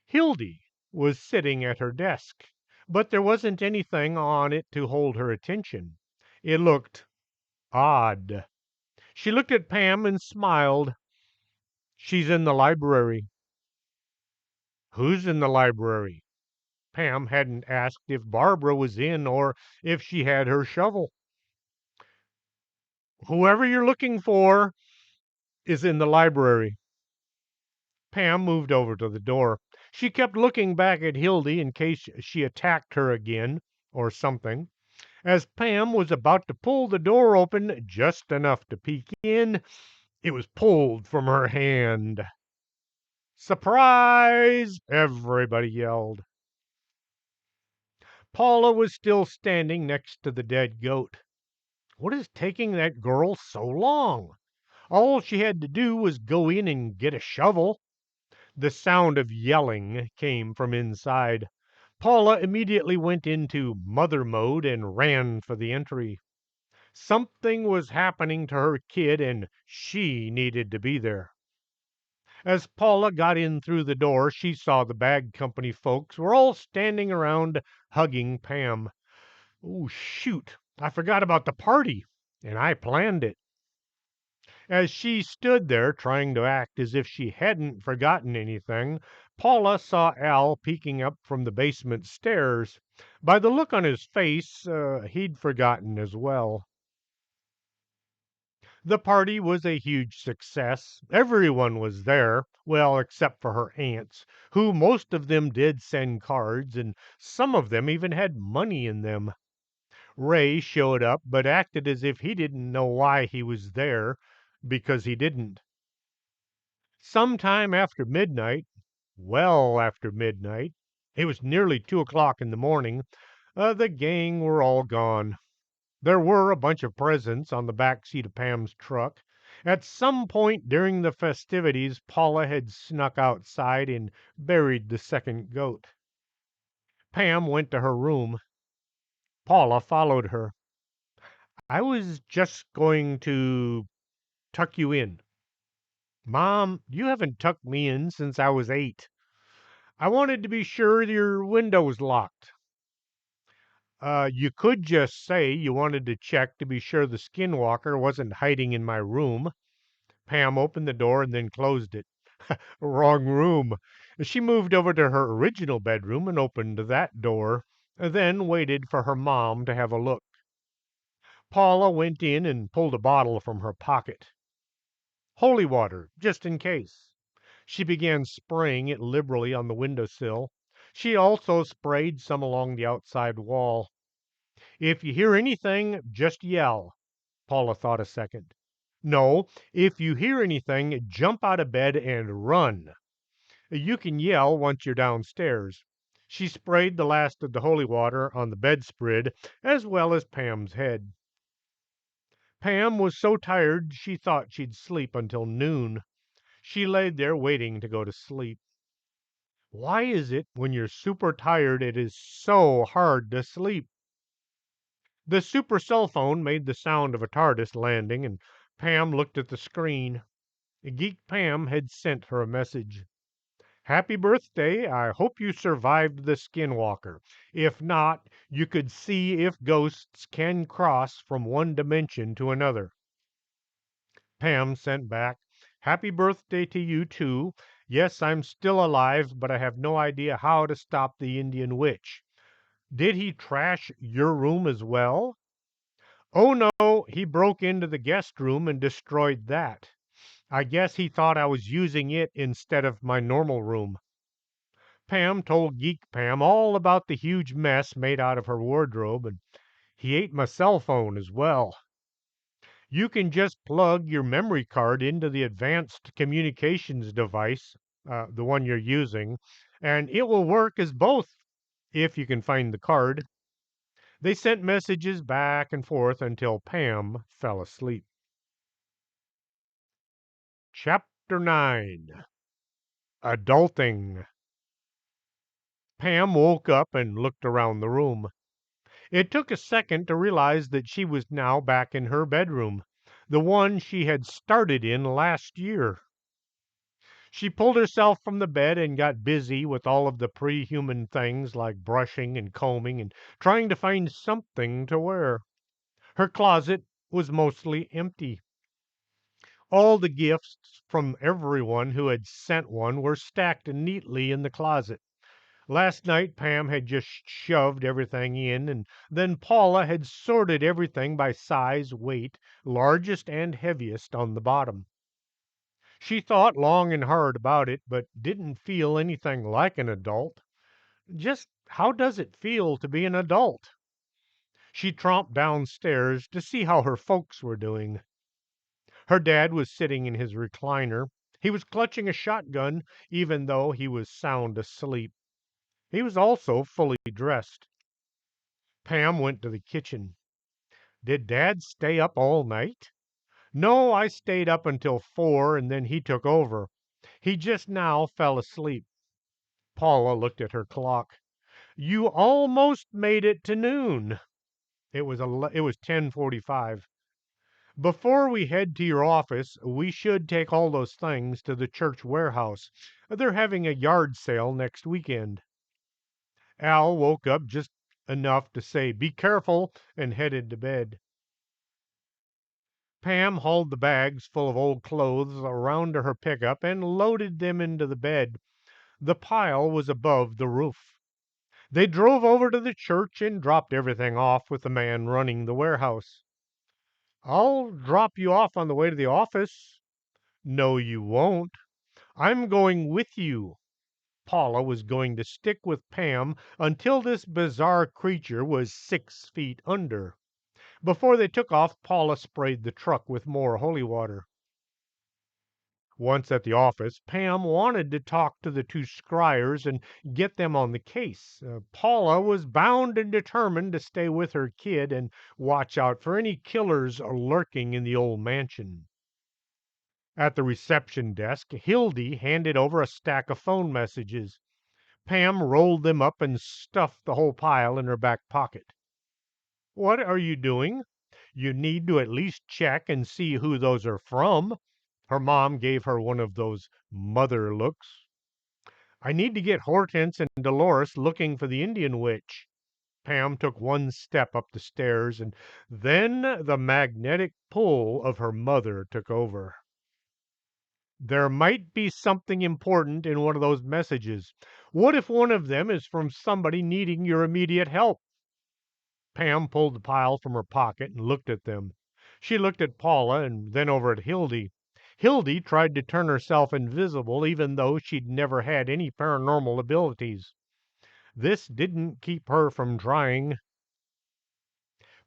Hildy was sitting at her desk, but there wasn't anything on it to hold her attention. It looked odd. She looked at Pam and smiled. "She's in the library." "Who's in the library?" Pam hadn't asked if Barbara was in or if she had her shovel. "Whoever you're looking for is in the library." Pam moved over to the door. She kept looking back at Hildy in case she attacked her again or something. As Pam was about to pull the door open just enough to peek in, it was pulled from her hand. "Surprise!" everybody yelled. Paula was still standing next to the dead goat. "What is taking that girl so long? All she had to do was go in and get a shovel." The sound of yelling came from inside. Paula immediately went into mother mode and ran for the entry. Something was happening to her kid, and she needed to be there. As Paula got in through the door, she saw the Bag Company folks were all standing around hugging Pam. "Oh, shoot, I forgot about the party, and I planned it." As she stood there trying to act as if she hadn't forgotten anything, Paula saw Al peeking up from the basement stairs. By the look on his face, he'd forgotten as well. The party was a huge success. Everyone was there, well, except for her aunts, who most of them did send cards, and some of them even had money in them. Ray showed up, but acted as if he didn't know why he was there, because he didn't. Sometime after midnight, well after midnight, it was nearly 2 o'clock in the morning, the gang were all gone. There were a bunch of presents on the back seat of Pam's truck. At some point during the festivities, Paula had snuck outside and buried the second goat. Pam went to her room. Paula followed her. I was just going to tuck you in. Mom, you haven't tucked me in since I was 8. I wanted to be sure your window was locked. You could just say you wanted to check to be sure the Skinwalker wasn't hiding in my room. Pam opened the door and then closed it. Wrong room. She moved over to her original bedroom and opened that door, then waited for her mom to have a look. Paula went in and pulled a bottle from her pocket. Holy water, just in case. She began spraying it liberally on the windowsill. She also sprayed some along the outside wall. If you hear anything, just yell. Paula thought a second. No, if you hear anything, jump out of bed and run. You can yell once you're downstairs. She sprayed the last of the holy water on the bedspread as well as Pam's head. Pam was so tired she thought she'd sleep until noon. She laid there waiting to go to sleep. Why is it when you're super tired it is so hard to sleep? The super cell phone made the sound of a TARDIS landing, and Pam looked at the screen. Geek Pam had sent her a message. Happy birthday. I hope you survived the Skinwalker. If not, you could see if ghosts can cross from one dimension to another. Pam sent back, Happy birthday to you too. Yes, I'm still alive, but I have no idea how to stop the Indian witch. Did he trash your room as well? Oh no, he broke into the guest room and destroyed that. I guess he thought I was using it instead of my normal room. Pam told Geek Pam all about the huge mess made out of her wardrobe, and he ate my cell phone as well. You can just plug your memory card into the advanced communications device, the one you're using, and it will work as both if you can find the card. They sent messages back and forth until Pam fell asleep. Chapter 9 Adulting. Pam woke up and looked around the room. It took a second to realize that she was now back in her bedroom, the one she had started in last year. She pulled herself from the bed and got busy with all of the pre-human things like brushing and combing and trying to find something to wear. Her closet was mostly empty. All the gifts from everyone who had sent one were stacked neatly in the closet. Last night Pam had just shoved everything in, and then Paula had sorted everything by size, weight, largest and heaviest on the bottom. She thought long and hard about it, but didn't feel anything like an adult. Just how does it feel to be an adult? She tromped downstairs to see how her folks were doing. Her dad was sitting in his recliner. He was clutching a shotgun, even though he was sound asleep. He was also fully dressed. Pam went to the kitchen. Did Dad stay up all night? No, I stayed up until 4 and then he took over. He just now fell asleep. Paula looked at her clock. You almost made it to noon. It was 10:45. Before we head to your office, we should take all those things to the church warehouse. They're having a yard sale next weekend. Al woke up just enough to say, Be careful, and headed to bed. Pam hauled the bags full of old clothes around to her pickup and loaded them into the bed. The pile was above the roof. They drove over to the church and dropped everything off with the man running the warehouse. I'll drop you off on the way to the office. No, you won't. I'm going with you. Paula was going to stick with Pam until this bizarre creature was 6 feet under. Before they took off, Paula sprayed the truck with more holy water. Once at the office, Pam wanted to talk to the two scryers and get them on the case. Paula was bound and determined to stay with her kid and watch out for any killers lurking in the old mansion. At the reception desk, Hildy handed over a stack of phone messages. Pam rolled them up and stuffed the whole pile in her back pocket. "What are you doing? You need to at least check and see who those are from." Her mom gave her one of those mother looks. "I need to get Hortense and Dolores looking for the Indian witch." Pam took one step up the stairs, and then the magnetic pull of her mother took over. "There might be something important in one of those messages. What if one of them is from somebody needing your immediate help?" Pam pulled the pile from her pocket and looked at them. She looked at Paula and then over at Hildy. Hildy tried to turn herself invisible even though she'd never had any paranormal abilities. This didn't keep her from trying.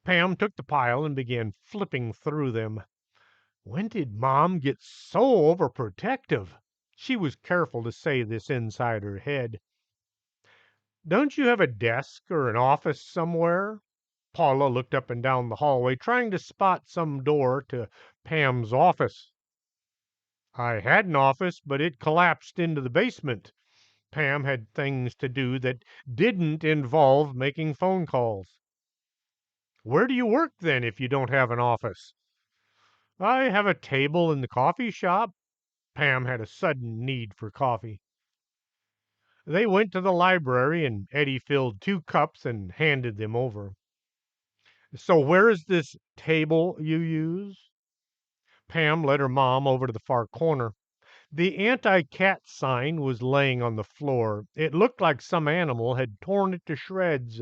Pam took the pile and began flipping through them. When did Mom get so overprotective? She was careful to say this inside her head. "Don't you have a desk or an office somewhere?" Paula looked up and down the hallway, trying to spot some door to Pam's office. "I had an office, but it collapsed into the basement." Pam had things to do that didn't involve making phone calls. "Where do you work then, if you don't have an office?" "I have a table in the coffee shop." Pam had a sudden need for coffee. They went to the library, and Eddie filled 2 cups and handed them over. "So where is this table you use?" Pam led her mom over to the far corner. The anti-cat sign was laying on the floor. It looked like some animal had torn it to shreds.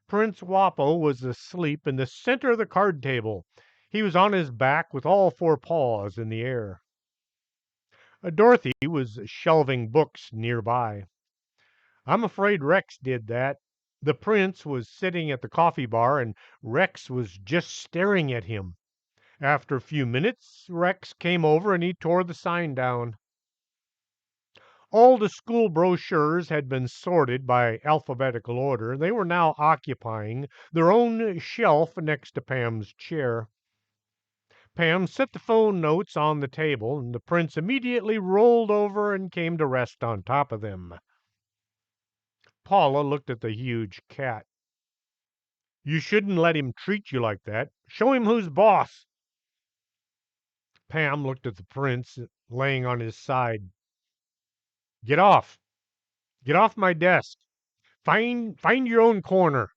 Prince Wapo was asleep in the center of the card table. He was on his back with all 4 paws in the air. Dorothy was shelving books nearby. "I'm afraid Rex did that." The prince was sitting at the coffee bar, and Rex was just staring at him. After a few minutes, Rex came over and he tore the sign down. All the school brochures had been sorted by alphabetical order. They were now occupying their own shelf next to Pam's chair. Pam set the phone notes on the table, and the prince immediately rolled over and came to rest on top of them. Paula looked at the huge cat. "You shouldn't let him treat you like that. Show him who's boss." Pam looked at the prince laying on his side. "Get off. Get off my desk. Find your own corner."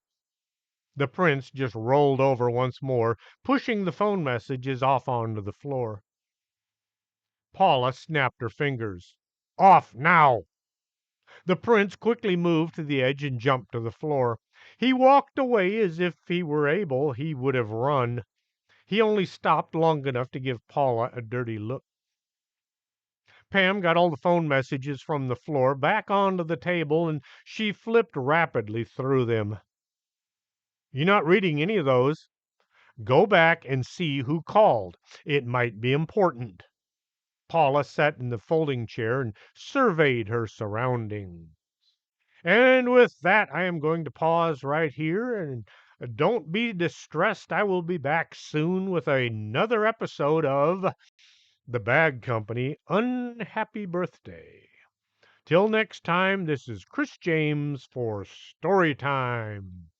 The prince just rolled over once more, pushing the phone messages off onto the floor. Paula snapped her fingers. "Off now." The prince quickly moved to the edge and jumped to the floor. He walked away as if he were able he would have run. He only stopped long enough to give Paula a dirty look. Pam got all the phone messages from the floor back onto the table, and she flipped rapidly through them. "You're not reading any of those. Go back and see who called. It might be important." Paula sat in the folding chair and surveyed her surroundings. And with that, I am going to pause right here, and don't be distressed. I will be back soon with another episode of The Bag Company Unhappy Birthday. Till next time, this is Chris James for Story Time.